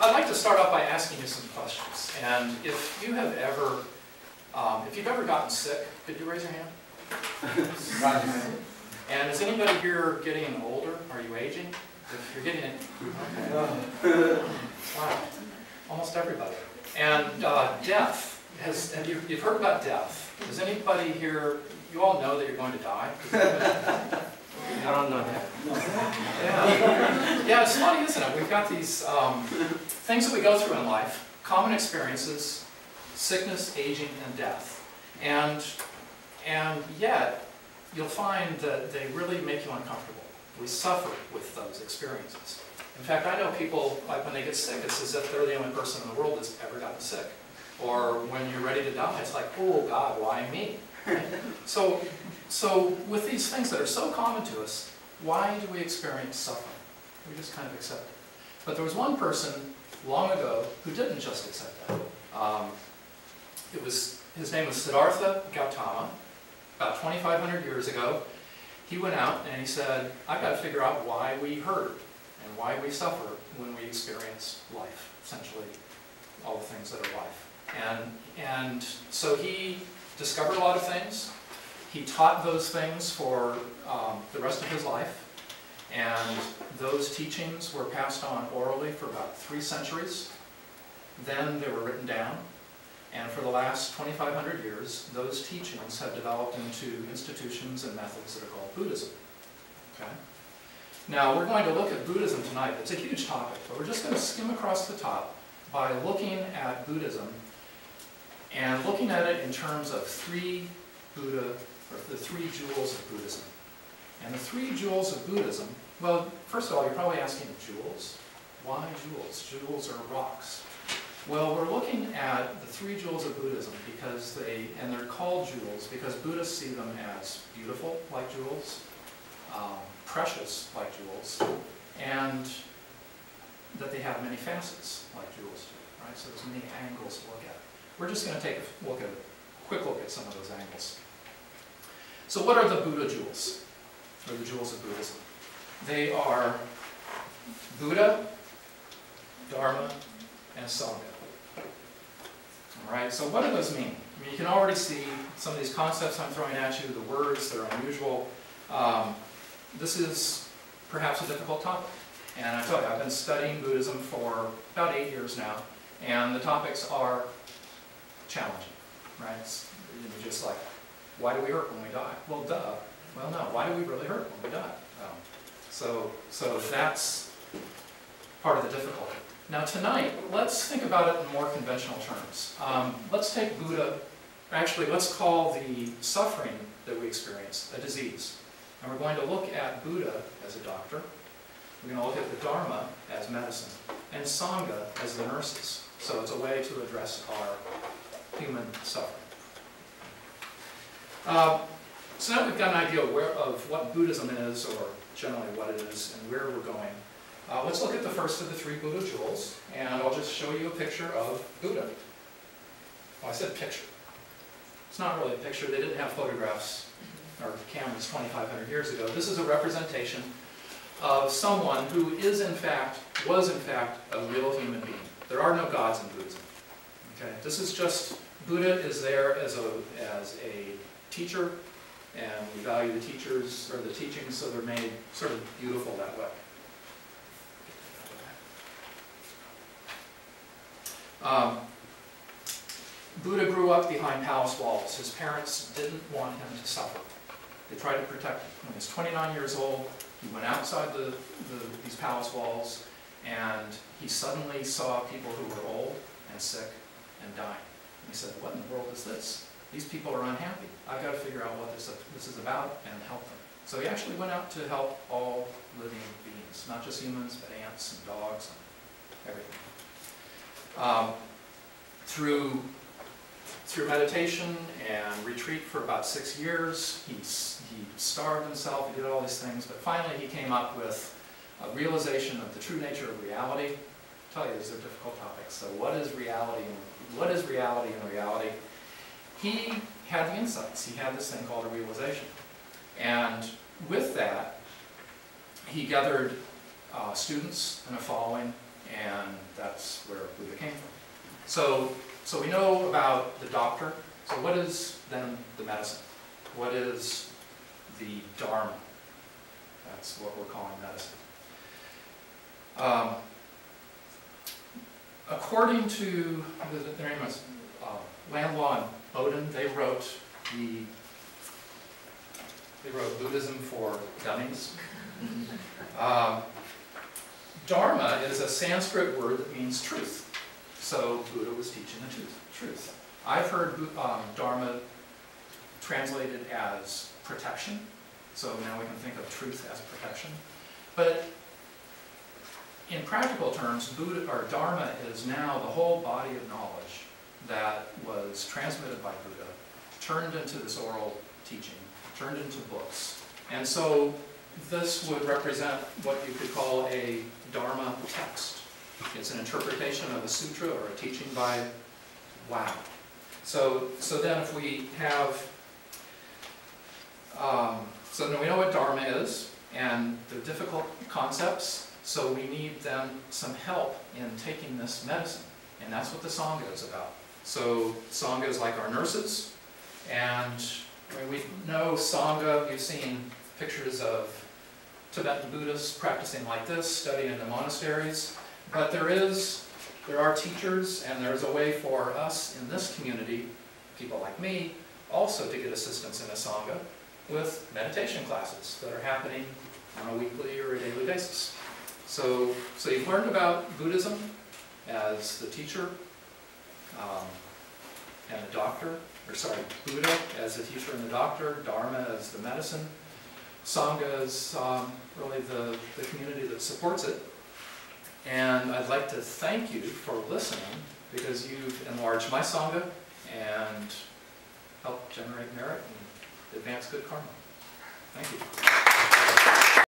I'd like to start off by asking you some questions. And if you have ever, if you've ever gotten sick, could you raise your hand? And is anybody here getting older? Are you aging? If you're getting it, okay. Wow, almost everybody. And death. You've heard about death. Does anybody here? You all know that you're going to die. I don't know that. Yeah, it's funny, isn't it? We've got these things that we go through in life, common experiences, sickness, aging, and death. And yet, you'll find that they really make you uncomfortable. We suffer with those experiences. In fact, I know people, like when they get sick, it's as if they're the only person in the world that's ever gotten sick. Or when you're ready to die, it's like, oh God, why me? So with these things that are so common to us, why do we experience suffering? We just kind of accept it. But there was one person long ago who didn't just accept that. His name was Siddhartha Gautama. About 2,500 years ago, he went out and he said, I've got to figure out why we hurt and why we suffer when we experience life, essentially all the things that are life. And so he discovered a lot of things. He taught those things for the rest of his life, and those teachings were passed on orally for about 3 centuries. Then they were written down, and for the last 2,500 years, those teachings have developed into institutions and methods that are called Buddhism. Okay? Now, we're going to look at Buddhism tonight. It's a huge topic, but we're just going to skim across the top by looking at Buddhism and looking at it in terms of the 3 jewels of Buddhism. And the 3 jewels of Buddhism, well, first of all, you're probably asking, jewels? Why jewels? Jewels are rocks. Well, we're looking at the 3 jewels of Buddhism because they're called jewels because Buddhists see them as beautiful, like jewels, precious, like jewels, and that they have many facets, like jewels do, right? So there's many angles to look at. We're just going to take a quick look at some of those angles. So what are the Buddha jewels, or the jewels of Buddhism? They are Buddha, Dharma, and Sangha. All right, so what do those mean? I mean, you can already see some of these concepts I'm throwing at you, the words, they're unusual. This is perhaps a difficult topic. And I tell you, I've been studying Buddhism for about 8 years now, and the topics are challenging, right? It's just like, why do we hurt when we die? Well, duh. Well, no. Why do we really hurt when we die? So that's part of the difficulty. Now tonight, let's think about it in more conventional terms. Let's take Buddha, actually let's call the suffering that we experience a disease. And we're going to look at Buddha as a doctor. We're going to look at the Dharma as medicine, and Sangha as the nurses. So it's a way to address our human suffering. So now we've got an idea of what Buddhism is, or generally what it is, and where we're going. Let's look at the first of the 3 Buddha jewels, and I'll just show you a picture of Buddha. Well, I said picture. It's not really a picture. They didn't have photographs or cameras 2,500 years ago. This is a representation of someone who was in fact a real human being. There are no gods in Buddhism. Okay? This is just, Buddha is there as a teacher, and we value the teachers, or the teachings, so they're made sort of beautiful that way. Buddha grew up behind palace walls. His parents didn't want him to suffer. They tried to protect him. When he was 29 years old, he went outside these palace walls, and he suddenly saw people who were old and sick and dying. And he said, what in the world is this? These people are unhappy. I've got to figure out what this is about and help them. So he actually went out to help all living beings, not just humans, but ants and dogs and everything. Through meditation and retreat for about 6 years, he starved himself, he did all these things, but finally he came up with a realization of the true nature of reality. I'll tell you, these are difficult topics. So what is reality in reality? He had the insights. He had this thing called a realization. And with that, he gathered students and a following, and that's So we know about the doctor. So what is then the medicine? What is the Dharma? That's what we're calling medicine. According to their name is Landlaw and Bowden, they wrote Buddhism for Dummies. Dharma is a Sanskrit word that means truth. So Buddha was teaching the truth. I've heard Dharma translated as protection. So now we can think of truth as protection. But in practical terms, Dharma is now the whole body of knowledge that was transmitted by Buddha, turned into this oral teaching, turned into books. And so this would represent what you could call a Dharma text. It's an interpretation of a sutra or a teaching by Lao. So then if we have, so now we know what Dharma is, and they're difficult concepts, so we need then some help in taking this medicine. And that's what the Sangha is about. So Sangha is like our nurses, and we know Sangha, you've seen pictures of Tibetan Buddhists practicing like this, studying in the monasteries. But there are teachers, and there's a way for us in this community, people like me, also to get assistance in a Sangha with meditation classes that are happening on a weekly or a daily basis. So you've learned about Buddhism as the teacher and the doctor, Buddha as the teacher and the doctor, Dharma as the medicine. Sangha is really the community that supports it. And I'd like to thank you for listening, because you've enlarged my Sangha and helped generate merit and advance good karma. Thank you.